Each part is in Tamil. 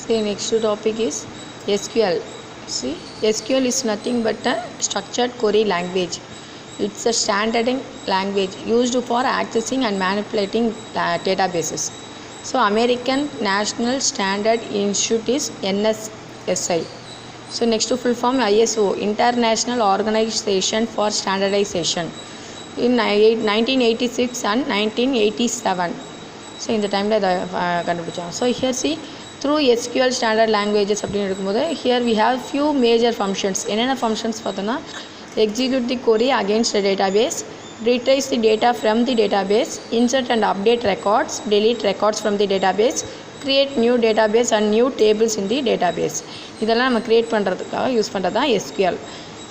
See, next topic is SQL. See, SQL is nothing but a structured query language. It's a standard language used for accessing and manipulating databases. So, American National Standard Institute is NSSI. So, next to full form ISO, International Organization for Standardization, in 1986 and 1987. So, in the time so here see, through SQL standard languages here we have few major functions. Enna functions பார்த்தோம்னா execute the query against the database, retrieve the data from the database, insert and update records, delete records from the database, create new database and new tables in the database. இதெல்லாம் நம்ம create பண்றதுக்காக யூஸ் பண்றது தான் SQL.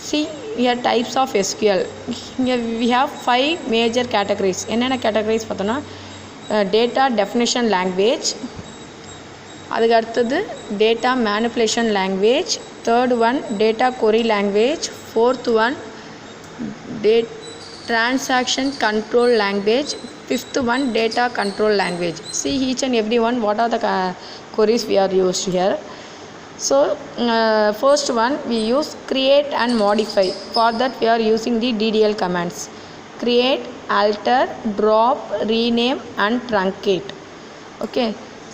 See, here types of SQL. Here we have 5 major categories. என்னென்ன categories பார்த்தோம்னா data definition language, அதுக்கு அடுத்தது data manipulation language, third one data query language, fourth one transaction control language, fifth one data control language. See each and every one what are the queries we are used here. So first one we use create and modify. For that we are using the DDL commands: create, alter, drop, rename and truncate. Okay,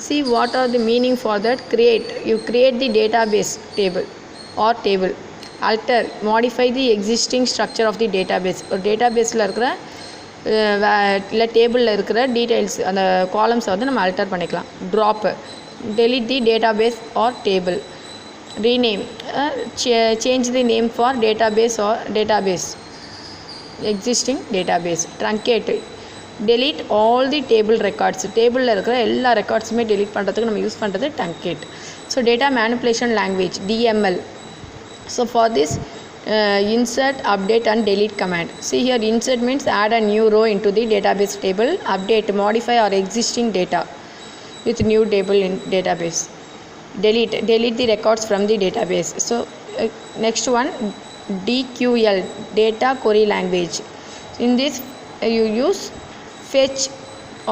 see what are the meaning for that. Create, you create the database table or table. Alter, modify the existing structure of the database. ஒரு டேட்டாபேஸில் இருக்கிற இல்லை டேபிளில் இருக்கிற டீட்டெயில்ஸ் அந்த காலம்ஸை வந்து நம்ம அல்டர் பண்ணிக்கலாம். Drop, delete the database or table. Rename, change the name for database or database, existing database. Truncate, delete all the table records. டேபிளில் இருக்கிற எல்லா ரெக்கார்ட்ஸுமே delete பண்ணுறதுக்கு நம்ம யூஸ் பண்ணுறது truncate. So data manipulation language DML. So for this insert, update and delete command. See here, insert means add a new row into the database table. Update, modify our existing data with new table in database. Delete the records from the database. So next one DQL, data query language. In this you use fetch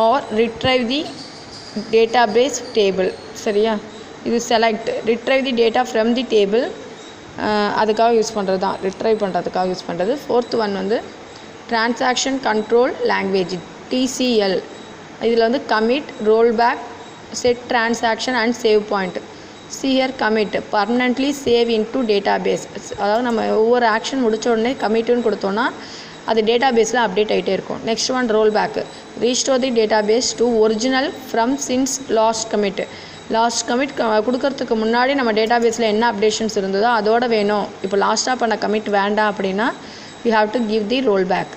or retrieve the database table. சரியா, இது select, retrieve the data from the table. அதுக்காக யூஸ் பண்ணுறது தான், ரிட்ரைவ் பண்ணுறதுக்காக யூஸ் பண்ணுறது. ஃபோர்த் ஒன் வந்து டிரான்சாக்ஷன் கண்ட்ரோல் லாங்குவேஜ் TCL. இதில் வந்து commit, roll back, set transaction and save point. see here commit, permanently save into database. அதாவது நம்ம ஒவ்வொரு ஆக்ஷன் முடித்த உடனே கமிட்டுன்னு கொடுத்தோன்னா அது டேட்டாபேஸில் அப்டேட் ஆகிட்டே இருக்கும். Next one roll back, restore the database to original from since last commit. Last commit கொடுக்கறதுக்கு முன்னாடி நம்ம டேட்டாபேஸில் என்ன அப்டேஷன்ஸ் இருந்ததோ அதோட வேணும், இப்போ லாஸ்ட்டாக பண்ண கமிட் வேண்டாம் அப்படின்னா you have to give the roll back.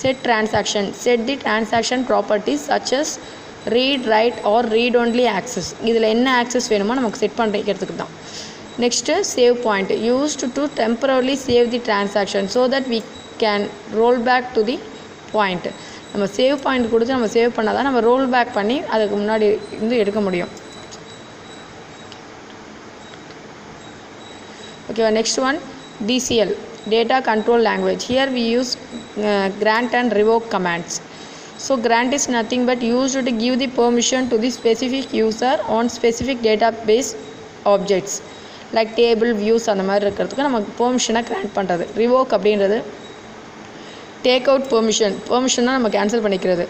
Set transaction, set the transaction properties such as read, write or read only access. இதில் என்ன ஆக்சஸ் வேணுமோ நமக்கு செட் பண்ணிக்கிறதுக்கு தான். Next save point, used to temporarily save the transaction so that we can roll back to the point. நம்ம சேவ் பாயிண்ட் கொடுத்து நம்ம சேவ் பண்ணால் தான் நம்ம ரோல் பேக் பண்ணி அதுக்கு முன்னாடி இருந்து எடுக்க முடியும். Okay, next one DCL, data control language. Here we use grant and revoke commands. So grant is nothing but used to give the permission to the specific user on specific database objects like table, views அந்த மாதிரி இருக்கிறதுக்கு நமக்கு பெர்மிஷனை கிராண்ட் பண்ணுறது. ரிவோக் அப்படின்றது டேக் அவுட் பெர்மிஷனாக நம்ம கேன்சல் பண்ணிக்கிறது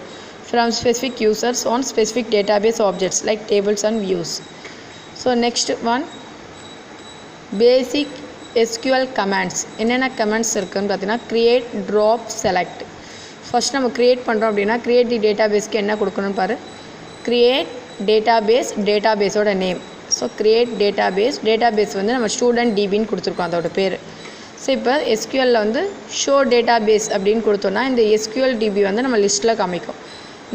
from specific users on specific database objects like tables and views. So next one basic SQL commands. என்னென்ன கமாண்ட்ஸ் இருக்குதுன்னு பார்த்தீங்கன்னா create, drop, select. ஃபஸ்ட் நம்ம க்ரியேட் பண்ணுறோம் அப்படின்னா create தி டேட்டாபேஸ்க்கு என்ன கொடுக்கணும்னு பாரு. create database, டேட்டாபேஸோட நேம். ஸோ create database, டேட்டாபேஸ் வந்து நம்ம ஸ்டூடெண்ட் டிபின்னு கொடுத்துருக்கோம் அதோட பேர். ஸோ இப்போ SQLல வந்து ஷோ டேட்டாபேஸ் அப்படின்னு கொடுத்தோன்னா இந்த SQL DB வந்து நம்ம லிஸ்ட்டில் காமிக்கும்.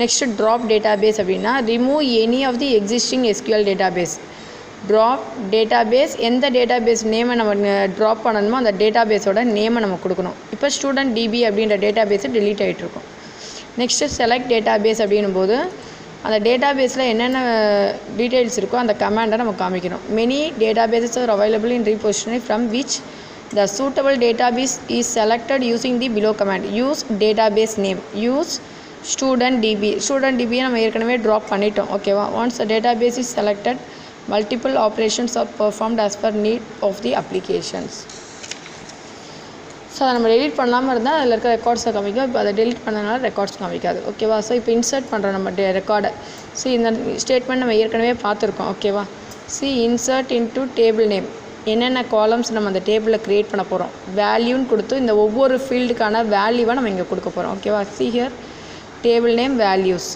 நெக்ஸ்ட்டு ட்ராப் டேட்டாபேஸ் அப்படின்னா remove any of the existing SQL database. Drop database, எந்த டேட்டாபேஸ் நேமை நம்ம ட்ராப் பண்ணணுமோ அந்த டேட்டாபேஸோட நேமை நம்ம கொடுக்கணும். இப்போ ஸ்டூடெண்ட் DB அப்படின்ற டேட்டாபேஸை டெலீட் ஆகிட்ருக்கும். நெக்ஸ்ட்டு செலக்ட் டேட்டாபேஸ் அப்படின்னும் போது அந்த டேட்டாபேஸில் என்னென்ன டீட்டெயில்ஸ் இருக்கோ அந்த கமாண்டை நம்ம காமிக்கணும். Many databases are available in repository from which the suitable database is selected using the below command. Use database name, use student DB. Student DBயை நம்ம ஏற்கனவே ட்ராப் பண்ணிட்டோம். ஓகேவா, once the database is selected multiple operations are performed as per need of the applications. So அதை நம்ம டெலிட் பண்ணாமல் இருந்தால் அதில் இருக்க ரெக்கார்ட்ஸை காமிக்கும். இப்போ அதை டெலிட் பண்ணதுனால ரெக்கார்ட்ஸ் காமிக்காது. ஓகேவா? ஸோ இப்போ இன்சர்ட் பண்ணுறோம் நம்ம ரெக்கார்டை. ஸோ இந்த ஸ்டேட்மெண்ட் நம்ம ஏற்கனவே பார்த்துருக்கோம். ஓகேவா? C insert into table name, என்னென்ன காலம்ஸ் நம்ம அந்த டேபிளில் க்ரியேட் பண்ண போகிறோம், வேல்யூன்னு கொடுத்து இந்த ஒவ்வொரு ஃபீல்டுக்கான வேல்யூவை நம்ம இங்கே கொடுக்க போகிறோம். ஓகேவா? See here table name values,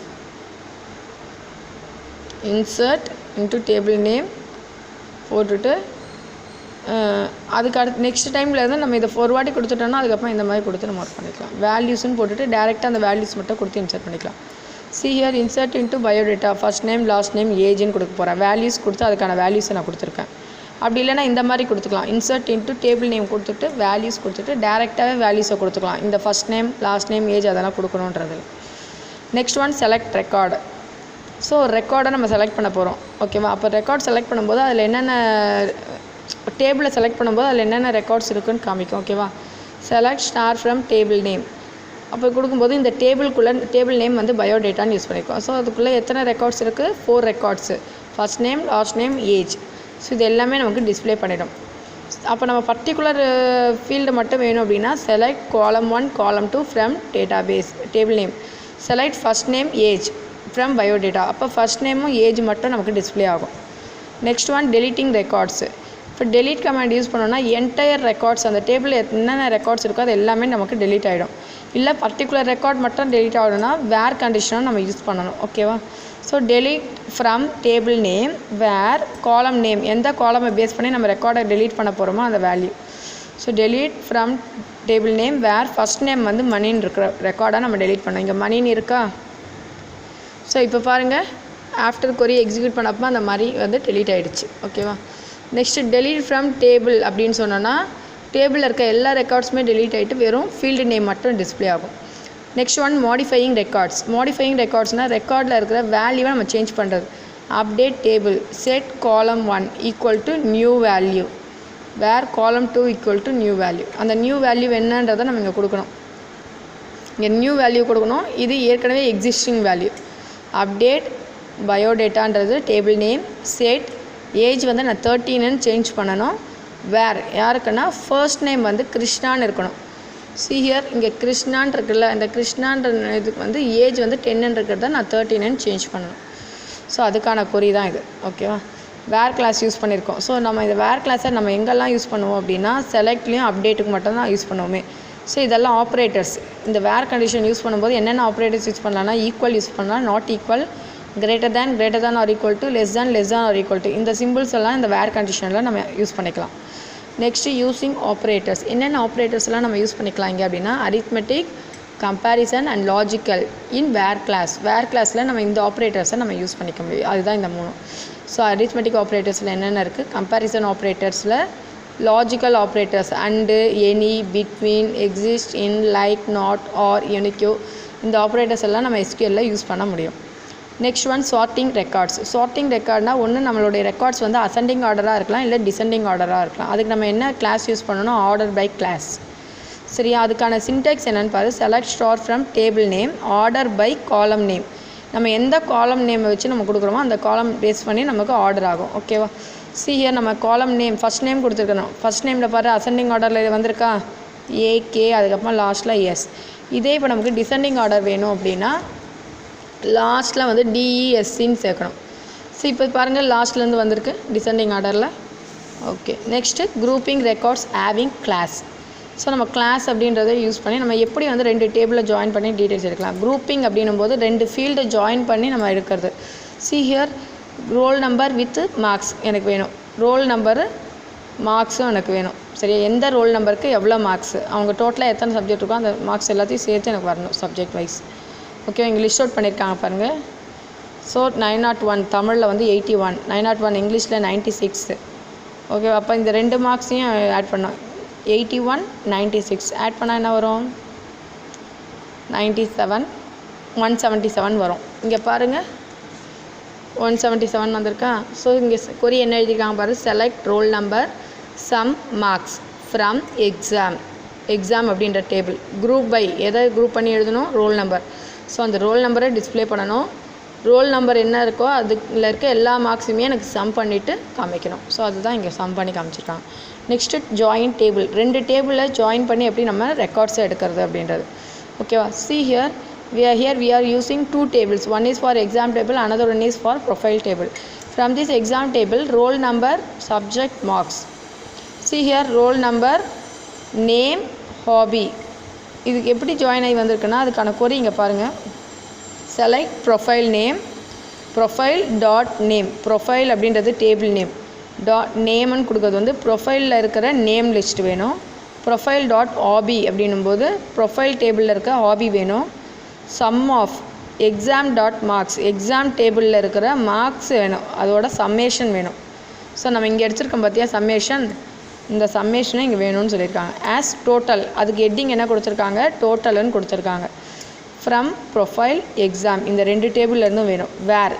insert into table name போட்டுட்டு அதுக்கு அடுத்து நெக்ஸ்ட் டைமில் இருந்து நம்ம இதை ஒரு வாட்டி கொடுத்துட்டோம்னா அதுக்கப்புறம் இந்த மாதிரி கொடுத்து நம்ம ஒர்க் பண்ணிக்கலாம். வேல்யூஸ்ன்னு போட்டுட்டு டேரெக்டாக அந்த வேல்யூஸ் மட்டும் கொடுத்து இன்சர்ட் பண்ணிக்கலாம். See here insert into biodata, first name last name ஏஜ்னு கொடுக்க போகிறேன். வேல்யூஸ் கொடுத்து அதுக்கான வேல்யூஸை நான் கொடுத்துருக்கேன். அப்படி இல்லைனா இந்த மாதிரி கொடுத்துக்கலாம். இன்சர்ட் இன்ட்டு டேபிள் நேம் கொடுத்துட்டு வேல்யூஸ் கொடுத்துட்டு டேரெக்டாகவே வேல்யூஸை கொடுத்துக்கலாம். இந்த first name last name age அதெல்லாம் கொடுக்கணுன்றது. Next one select record. So ரெக்கார்டை நம்ம செலக்ட் பண்ண போகிறோம். ஓகேவா? அப்போ ரெக்கார்ட் செலக்ட் பண்ணும்போது அதில் என்னென்ன டேபிளை செலக்ட் பண்ணும்போது அதில் என்னென்ன ரெக்கார்ட்ஸ் இருக்குன்னு காமிக்கும். ஓகேவா? Select star from table name. அப்போ கொடுக்கும்போது இந்த டேபிள்குள்ளே டேபிள் நேம் வந்து பயோடேட்டான்னு யூஸ் பண்ணியிருக்கோம். ஸோ அதுக்குள்ளே எத்தனை ரெக்கார்ட்ஸ் இருக்குது? 4 records, first name last name age. So இது எல்லாமே நமக்கு டிஸ்பிளே பண்ணிடும். அப்போ நம்ம பர்டிகுலர் ஃபீல்டு மட்டும் வேணும் அப்படின்னா செலக்ட் காலம் 1 காலம் 2 from database table name, select first name age from biodata. அப்போ ஃபர்ஸ்ட் நேமும் ஏஜ் மட்டும் நமக்கு டிஸ்பிளே ஆகும். Next one deleting records. இப்போ டெலிட் கமாண்ட் யூஸ் பண்ணோன்னா என்டையர் ரெக்கார்ட்ஸ் அந்த டேபிளில் என்னென்ன ரெக்கார்ட்ஸ் இருக்கோ அது எல்லாமே நமக்கு டெலிட் ஆகிடும். இல்லை பர்டிகுலர் ரெக்கார்ட் மட்டும் டெலிட் ஆகணும்னா வேர் கண்டிஷனும் நம்ம யூஸ் பண்ணணும். ஓகேவா? So delete from table name where column name, எந்த காலமை பேஸ் பண்ணி நம்ம ரெக்கார்டை டெலிட் பண்ண போகிறோமோ அந்த value. So delete from table name where first name வந்து மணின்னு இருக்கிற ரெக்கார்டாக நம்ம டெலிட் பண்ணோம். இங்கே மணின்னு இருக்கா? ஸோ இப்போ பாருங்கள், ஆஃப்டர் கொரி எக்ஸிக்யூட் பண்ணப்போ அந்த மாதிரி வந்து டெலிட் ஆகிடுச்சு. ஓகேவா? நெக்ஸ்ட்டு டெலிட் ஃப்ரம் டேபிள் அப்படின்னு சொன்னோன்னா டேபிளில் இருக்க எல்லா ரெக்கார்ட்ஸுமே டெலிட் ஆகிட்டு வெறும் ஃபீல்டு நேம் மட்டும் டிஸ்பிளே ஆகும். Next one modifying records. Modifying ரெக்கார்ட்ஸ்னால் ரெக்கார்டில் இருக்கிற வேல்யூவை நம்ம சேஞ்ச் பண்ணுறது. அப்டேட் டேபிள் செட் காலம் 1 ஈக்குவல் டு நியூ வேல்யூ வேர் காலம் 2 ஈக்குவல் டு நியூ வேல்யூ. அந்த நியூ வேல்யூ என்னன்றதை நம்ம இங்கே கொடுக்கணும். இங்கே நியூ வேல்யூ கொடுக்கணும். இது ஏற்கனவே எக்ஸிஸ்டிங் வேல்யூ. அப்டேட் பயோடேட்டான்றது டேபிள் நேம், செட் ஏஜ் வந்து நான் 13ன்னு சேஞ்ச் பண்ணணும். வேர் யாருக்குன்னா ஃபர்ஸ்ட் நேம் வந்து கிருஷ்ணான்னு இருக்கணும். சி ஹியர் இங்கே கிருஷ்ணான் இருக்குல்ல, இந்த கிருஷ்ணான்ற இதுக்கு வந்து ஏஜ் வந்து 10ன்னு இருக்கிறத நான் 13ன்னு சேஞ்ச் பண்ணணும். ஸோ அதுக்கான கொரி தான் இது. ஓகேவா? வேர் கிளாஸ் யூஸ் பண்ணியிருக்கோம். ஸோ நம்ம இந்த வேர் கிளாஸை நம்ம எங்கெல்லாம் யூஸ் பண்ணுவோம் அப்படின்னா செலக்ட்லேயும் அப்டேட்டுக்கு மட்டும் தான் யூஸ் பண்ணுவோமே. ஸோ இதெல்லாம் ஆப்ரேட்டர்ஸ். இந்த வேர் கண்டிஷன் யூஸ் பண்ணும்போது என்னென்ன ஆப்ரேட்டர்ஸ் யூஸ் பண்ணலாம்னா ஈக்குவல் யூஸ் பண்ணலாம், not equal, greater than or equal to, less than or equal to. இந்த சிம்பிள்ஸ் எல்லாம் இந்த வேர் கண்டிஷனில் நம்ம யூஸ் பண்ணிக்கலாம். Next using operators. என்னென்ன ஆப்ரேட்டர்ஸ்லாம் நம்ம யூஸ் பண்ணிக்கலாம் இங்கே அப்படின்னா arithmetic, comparison and logical in where clause. Where கிளாஸில் நம்ம இந்த ஆப்ரேட்டர்ஸை நம்ம யூஸ் பண்ணிக்க முடியும். அதுதான் இந்த 3. ஸோ அரித்மெட்டிக் ஆப்ரேட்டர்ஸில் என்னென்ன இருக்குது? கம்பேரிசன் ஆப்ரேட்டர்ஸில் logical operators and, any, between, exist, in, like, not, or, unique. இந்த ஆப்ரேட்டர்ஸ் எல்லாம் நம்ம எஸ்கியூஎல்ல யூஸ் பண்ண முடியும். Next one sorting records. Sorting ரெக்கார்ட்னா ஒன்று நம்மளுடைய ரெக்கார்ட்ஸ் வந்து அசெண்டிங் ஆர்டராக இருக்கலாம், இல்லை டிசெண்டிங் ஆர்டராக இருக்கலாம். அதுக்கு நம்ம என்ன கிளாஸ் யூஸ் பண்ணணும்? Order by clause. சரியா? அதுக்கான சின்டெக்ஸ் என்னென்னு பாரு. Select star from table name order by column name. நம்ம எந்த காலம் நேமை வச்சு நம்ம கொடுக்குறோமோ அந்த காலம் பேஸ் பண்ணி நமக்கு ஆர்டர் ஆகும். ஓகேவா? சி ஹியர் நம்ம காலம் நேம் ஃபர்ஸ்ட் நேம் கொடுத்துருக்கணும். ஃபர்ஸ்ட் நேமில் பாரு அசெண்டிங் ஆர்டரில் வந்திருக்கா? ஏகே, அதுக்கப்புறமா லாஸ்ட்டில் எஸ். இதே இப்போ நமக்கு டிசெண்டிங் ஆர்டர் வேணும் அப்படின்னா லாஸ்ட்டில் வந்து டிஇஎஸ்சின்னு சேர்க்கணும். ஸோ இப்போ பாருங்கள் லாஸ்ட்லேருந்து வந்திருக்கு டிசெண்டிங் ஆர்டரில். Okay. Next grouping records having clause. So நம்ம கிளாஸ் அப்படின்றத யூஸ் பண்ணி நம்ம எப்படி வந்து 2 டேபிளில் ஜாயின் பண்ணி டீட்டெயில்ஸ் எடுக்கலாம். குரூப்பிங் அப்படின்னும் போது 2 ஃபீல்டை ஜாயின் பண்ணி நம்ம எடுக்கிறது. See here roll number with marks எனக்கு வேணும், ரோல் நம்பரு மார்க்ஸும் எனக்கு வேணும். சரியா? எந்த ரோல் நம்பருக்கு எவ்வளோ மார்க்ஸு, அவங்க டோட்டலாக எத்தனை சப்ஜெக்ட் இருக்கோ அந்த மார்க்ஸ் எல்லாத்தையும் சேர்த்து எனக்கு வரணும் சப்ஜெக்ட் வைஸ். ஓகே, இங்கே லிஸ்ட் அவுட் பண்ணியிருக்காங்க பாருங்கள். ஸோ 901 தமிழில் வந்து 81, 901 இங்கிலீஷில் 96. ஓகே, அப்போ இந்த 2 மார்க்ஸையும் ஆட் பண்ணோம். 81, 96 ஆட் பண்ணால் என்ன வரும்? 97, 177 வரும். இங்கே பாருங்கள் 177 வந்திருக்கா. ஸோ இங்கே கொரி என்ன எழுதியிருக்காங்க பாரு. Select roll number sum marks from exam அப்படின்ற டேபிள். குரூப் பை எதை குரூப் பண்ணி எழுதணும்? Roll number. ஸோ அந்த ரோல் நம்பரை டிஸ்பிளே பண்ணணும். ரோல் நம்பர் என்ன இருக்கோ அதுல இருக்க எல்லா மார்க்ஸுமே எனக்கு சம் பண்ணிவிட்டு காமிக்கணும். ஸோ அதுதான் இங்கே சம் பண்ணி காமிச்சிருக்காங்க. நெக்ஸ்ட்டு ஜாயின் டேபிள், 2 டேபிளில் ஜாயின் பண்ணி எப்படி நம்ம ரெக்கார்ட்ஸை எடுக்கிறது அப்படின்றது. ஓகேவா? see here we are using 2 tables. One is for exam table, another one is for profile table. From this exam table, roll number, subject, marks. See here, roll number, name, hobby. இதுக்கு எப்படி ஜாயின் ஆகி வந்திருக்குன்னா அதுக்கான கொரி இங்கே பாருங்கள். Select profile name, profile dot name. Profile அப்படின்றது டேபிள் நேம், டாட் நேம்னு கொடுக்குறது வந்து ப்ரொஃபைலில் இருக்கிற நேம் லிஸ்ட் வேணும். ப்ரொஃபைல் டாட் ஹாபி அப்படின்னும்போது ப்ரொஃபைல் டேபிளில் இருக்க ஹாபி வேணும். Sum of exam dot marks, exam டேபிளில் இருக்கிற மார்க்ஸ் வேணும், அதோட சம்மேஷன் வேணும். ஸோ நம்ம இங்கே எடுத்துருக்கோம் பார்த்தியா சம்மேஷன், இந்த சம்மேஷனை இங்கே வேணும்னு சொல்லியிருக்காங்க. ஆஸ் டோட்டல், அதுக்கு ஹெட்டிங் என்ன கொடுத்துருக்காங்க, டோட்டல்னு கொடுத்துருக்காங்க. ஃப்ரம் ப்ரொஃபைல் எக்ஸாம், இந்த 2 டேபிள்லேருந்தும் வேணும். வேர்,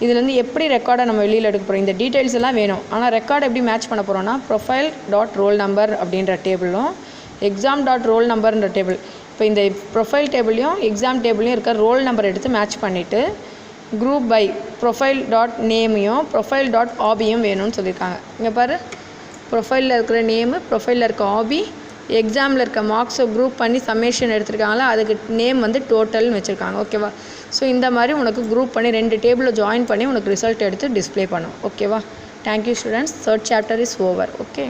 இதுலேருந்து எப்படி ரெக்கார்டை நம்ம வெளியில் எடுக்க போகிறோம், இந்த டீட்டெயில்ஸ் எல்லாம் வேணும். ஆனால் ரெக்கார்டு எப்படி மேட்ச் பண்ண போகிறோன்னா ப்ரொஃபைல் டாட் ரோல் நம்பர் அப்படின்ற டேபிளும் எக்ஸாம் டாட் ரோல் நம்பர்ன்ற டேபிள். இப்போ இந்த ப்ரொஃபைல் டேபிளையும் எக்ஸாம் டேபிளையும் இருக்க ரோல் நம்பர் எடுத்து மேட்ச் பண்ணிவிட்டு குரூப் பை ப்ரொஃபைல் டாட் நேமையும் ப்ரொஃபைல் டாட் ஹாபியும் வேணும்னு சொல்லியிருக்காங்க. இங்கே பாரு, ப்ரொஃபைலில் இருக்கிற நேமு, ப்ரொஃபைலில் இருக்க ஹாபி, எக்ஸாமில் இருக்க மார்க்ஸை குரூப் பண்ணி சம்மேஷன் எடுத்துருக்காங்களா, அதுக்கு நேம் வந்து டோட்டல்னு வச்சுருக்காங்க. ஓகேவா? ஸோ இந்த மாதிரி உனக்கு குரூப் பண்ணி 2 டேபிளில் ஜாயின் பண்ணி உனக்கு ரிசல்ட் எடுத்து டிஸ்பிளே பண்ணும். ஓகேவா? Thank you students. 3rd chapter is over. Okay.